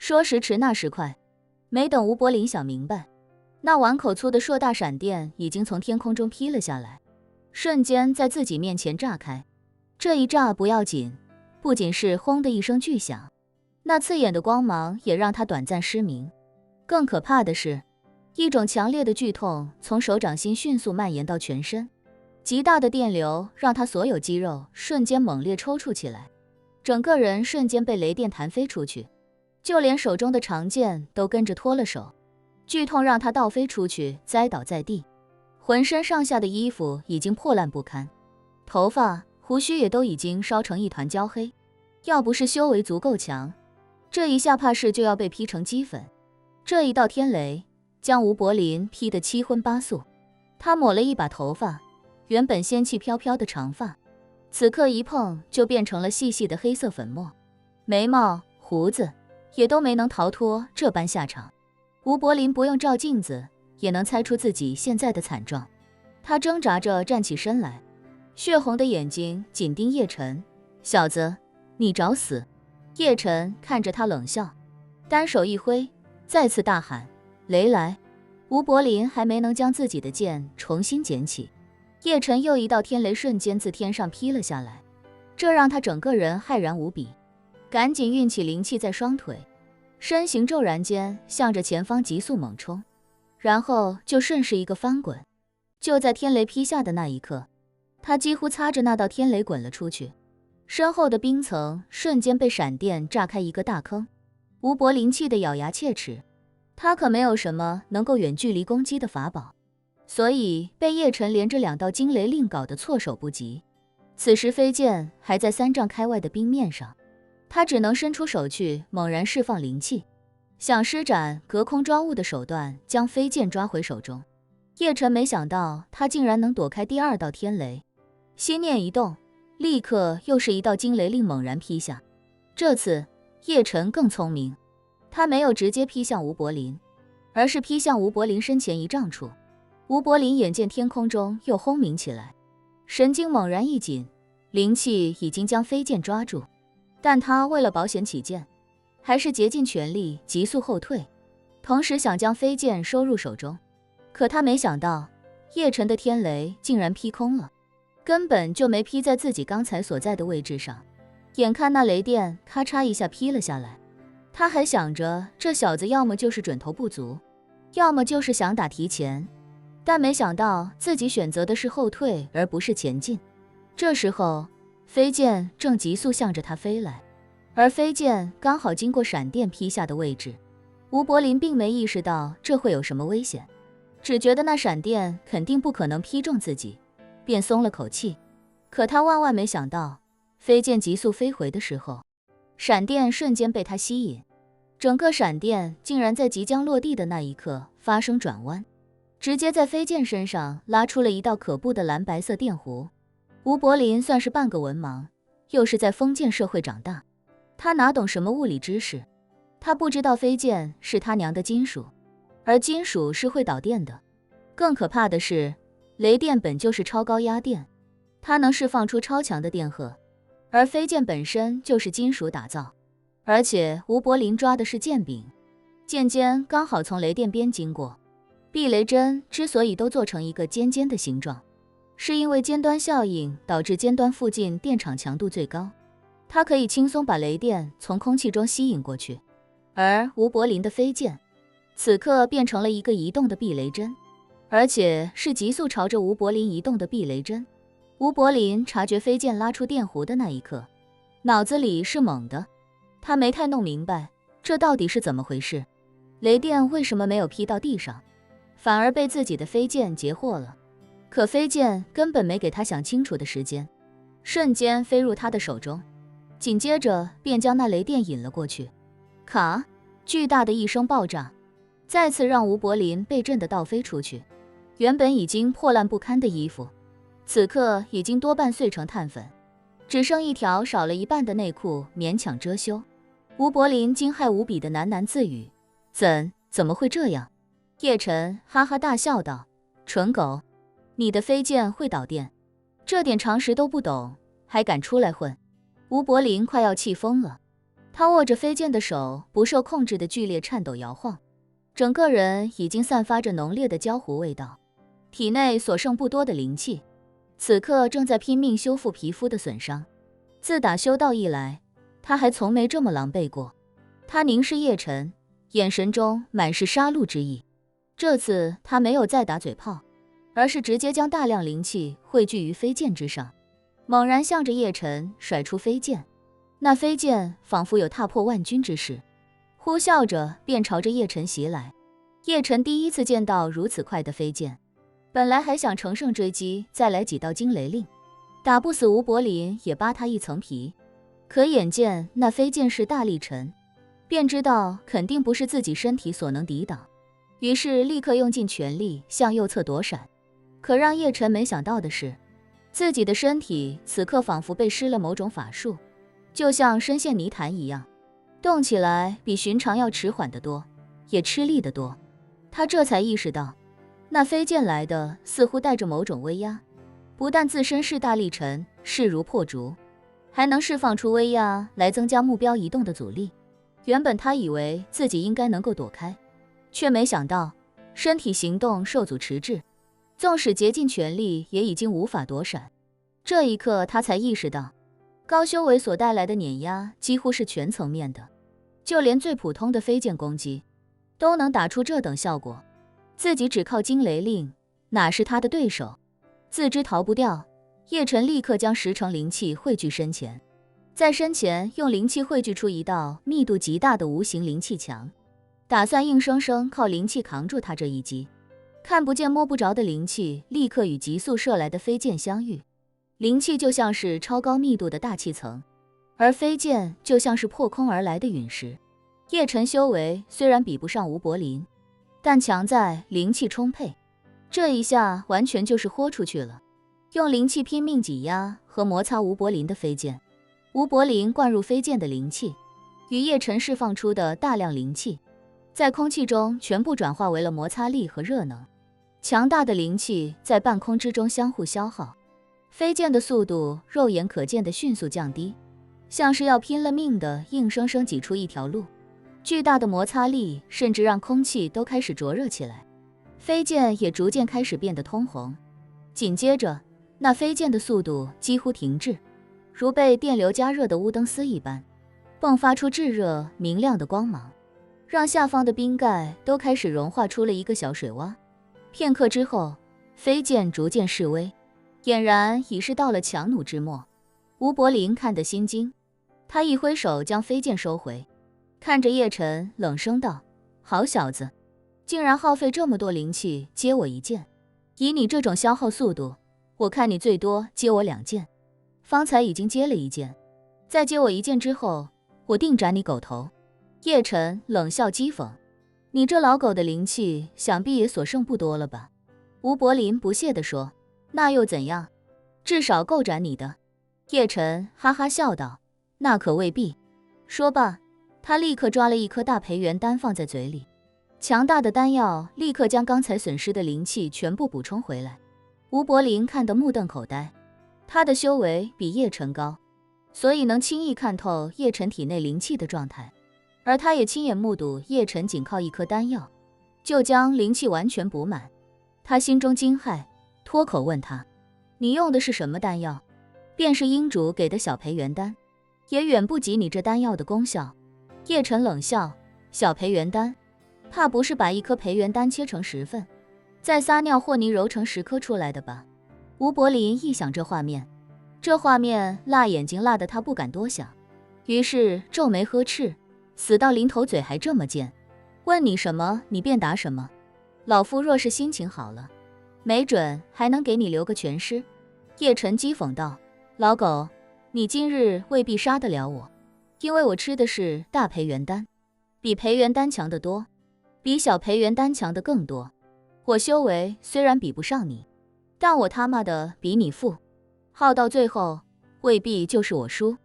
说时迟，那时快，没等吴柏林想明白，那碗口粗的硕大闪电已经从天空中劈了下来，瞬间在自己面前炸开。这一炸不要紧，不仅是轰的一声巨响，那刺眼的光芒也让他短暂失明。更可怕的是，一种强烈的剧痛从手掌心迅速蔓延到全身，极大的电流让他所有肌肉瞬间猛烈抽搐起来，整个人瞬间被雷电弹飞出去，就连手中的长剑都跟着脱了手。剧痛让他倒飞出去，栽倒在地，浑身上下的衣服已经破烂不堪，头发胡须也都已经烧成一团焦黑，要不是修为足够强，这一下怕是就要被劈成齑粉。这一道天雷将吴柏林劈得七荤八素，他抹了一把头发，原本仙气飘飘的长发，此刻一碰就变成了细细的黑色粉末，眉毛、胡子也都没能逃脱这般下场。吴柏林不用照镜子也能猜出自己现在的惨状，他挣扎着站起身来，血红的眼睛紧盯叶晨：“小子，你找死！”叶晨看着他冷笑，单手一挥，再次大喊：“雷来！”吴柏林还没能将自己的剑重新捡起，叶晨又一道天雷瞬间自天上劈了下来，这让他整个人骇然无比，赶紧运起灵气在双腿，身形骤然间向着前方急速猛冲，然后就顺势一个翻滚。就在天雷劈下的那一刻，他几乎擦着那道天雷滚了出去，身后的冰层瞬间被闪电炸开一个大坑。吴柏林气得咬牙切齿，他可没有什么能够远距离攻击的法宝，所以被叶晨连着两道惊雷令搞得措手不及。此时飞剑还在3丈开外的冰面上，他只能伸出手去猛然释放灵气，想施展隔空抓物的手段将飞剑抓回手中。叶晨没想到他竟然能躲开第2道天雷，心念一动，立刻又是一道惊雷令猛然劈下。这次叶晨更聪明，他没有直接劈向吴柏林，而是劈向吴柏林身前1丈处。吴柏林眼见天空中又轰鸣起来，神经猛然一紧，灵气已经将飞剑抓住，但他为了保险起见，还是竭尽全力急速后退，同时想将飞剑收入手中。可他没想到叶晨的天雷竟然劈空了，根本就没劈在自己刚才所在的位置上。眼看那雷电咔嚓一下劈了下来，他还想着这小子要么就是准头不足，要么就是想打提前，但没想到自己选择的是后退而不是前进。这时候飞剑正急速向着他飞来，而飞剑刚好经过闪电劈下的位置。吴柏林并没意识到这会有什么危险，只觉得那闪电肯定不可能劈中自己，便松了口气。可他万万没想到，飞剑急速飞回的时候，闪电瞬间被他吸引，整个闪电竟然在即将落地的那一刻发生转弯，直接在飞剑身上拉出了一道可怖的蓝白色电弧。吴柏林算是半个文盲，又是在封建社会长大，他哪懂什么物理知识，他不知道飞剑是他娘的金属，而金属是会导电的。更可怕的是，雷电本就是超高压电，它能释放出超强的电荷，而飞剑本身就是金属打造，而且吴柏林抓的是剑柄，剑尖刚好从雷电边经过。避雷针之所以都做成一个尖尖的形状，是因为尖端效应导致尖端附近电场强度最高，它可以轻松把雷电从空气中吸引过去。而吴柏林的飞剑此刻变成了一个移动的避雷针，而且是急速朝着吴柏林移动的避雷针。吴柏林察觉飞剑拉出电弧的那一刻，脑子里是懵的，他没太弄明白这到底是怎么回事，雷电为什么没有劈到地上，反而被自己的飞剑截获了。可飞剑根本没给他想清楚的时间，瞬间飞入他的手中，紧接着便将那雷电引了过去。卡！巨大的一声爆炸，再次让吴柏林被震得倒飞出去。原本已经破烂不堪的衣服，此刻已经多半碎成碳粉，只剩一条少了一半的内裤勉强遮羞。吴柏林惊骇无比的喃喃自语：怎么会这样？叶晨哈哈大笑道：蠢狗，你的飞剑会导电，这点常识都不懂，还敢出来混？吴柏林快要气疯了，他握着飞剑的手不受控制的剧烈颤抖摇晃，整个人已经散发着浓烈的焦糊味道，体内所剩不多的灵气，此刻正在拼命修复皮肤的损伤。自打修道以来，他还从没这么狼狈过。他凝视叶晨，眼神中满是杀戮之意。这次他没有再打嘴炮，而是直接将大量灵气汇聚于飞剑之上，猛然向着叶晨甩出飞剑。那飞剑仿佛有踏破万军之势，呼啸着便朝着叶晨袭来。叶晨第一次见到如此快的飞剑，本来还想乘胜追击，再来几道惊雷令，打不死吴柏林也扒他一层皮。可眼见那飞剑是大力沉，便知道肯定不是自己身体所能抵挡，于是立刻用尽全力向右侧躲闪。可让叶晨没想到的是，自己的身体此刻仿佛被施了某种法术，就像深陷泥潭一样，动起来比寻常要迟缓得多，也吃力得多。他这才意识到，那飞剑来的似乎带着某种威压，不但自身势大力沉，势如破竹，还能释放出威压来增加目标移动的阻力。原本他以为自己应该能够躲开，却没想到身体行动受阻迟滞，纵使竭尽全力也已经无法躲闪。这一刻他才意识到，高修为所带来的碾压几乎是全层面的，就连最普通的飞剑攻击都能打出这等效果，自己只靠惊雷令哪是他的对手？自知逃不掉，叶晨立刻将10成灵气汇聚身前，在身前用灵气汇聚出一道密度极大的无形灵气墙，打算硬生生靠灵气扛住他这一击。看不见摸不着的灵气立刻与急速射来的飞剑相遇，灵气就像是超高密度的大气层，而飞剑就像是破空而来的陨石。叶晨修为虽然比不上吴柏林，但强在灵气充沛，这一下完全就是豁出去了，用灵气拼命挤压和摩擦吴柏林的飞剑。吴柏林灌入飞剑的灵气与叶晨释放出的大量灵气，在空气中全部转化为了摩擦力和热能，强大的灵气在半空之中相互消耗，飞剑的速度肉眼可见的迅速降低，像是要拼了命的硬生生挤出一条路。巨大的摩擦力甚至让空气都开始灼热起来，飞剑也逐渐开始变得通红。紧接着，那飞剑的速度几乎停滞，如被电流加热的乌灯丝一般，迸发出炙热明亮的光芒，让下方的冰盖都开始融化出了一个小水洼。片刻之后，飞剑逐渐式微，俨然已是到了强弩之末。吴柏林看得心惊，他一挥手将飞剑收回，看着叶晨冷声道：“好小子，竟然耗费这么多灵气接我一剑，以你这种消耗速度，我看你最多接我2剑。方才已经接了1剑，再接我1剑之后，我定斩你狗头。”叶晨冷笑讥讽：“你这老狗的灵气想必也所剩不多了吧？”吴柏林不屑地说：“那又怎样？至少够斩你的。”叶晨哈哈笑道：“那可未必。”说罢，他立刻抓了一颗大培元丹放在嘴里，强大的丹药立刻将刚才损失的灵气全部补充回来。吴柏林看得目瞪口呆，他的修为比叶晨高，所以能轻易看透叶晨体内灵气的状态，而他也亲眼目睹叶晨仅靠一颗丹药就将灵气完全补满。他心中惊骇，脱口问他：“你用的是什么丹药？”便是阴主给的小培元丹，也远不及你这丹药的功效。叶晨冷笑：“小培元丹，怕不是把一颗培元丹切成10份，再撒尿和泥揉成10颗出来的吧？”吴柏林一想这画面辣眼睛辣得他不敢多想，于是皱眉呵斥：“死到临头嘴还这么贱，问你什么你便答什么。老夫若是心情好了，没准还能给你留个全尸。”叶晨讥讽道：“老狗，你今日未必杀得了我，因为我吃的是大培元丹，比培元丹强得多，比小培元丹强的更多。我修为虽然比不上你，但我他妈的比你富，耗到最后未必就是我输。”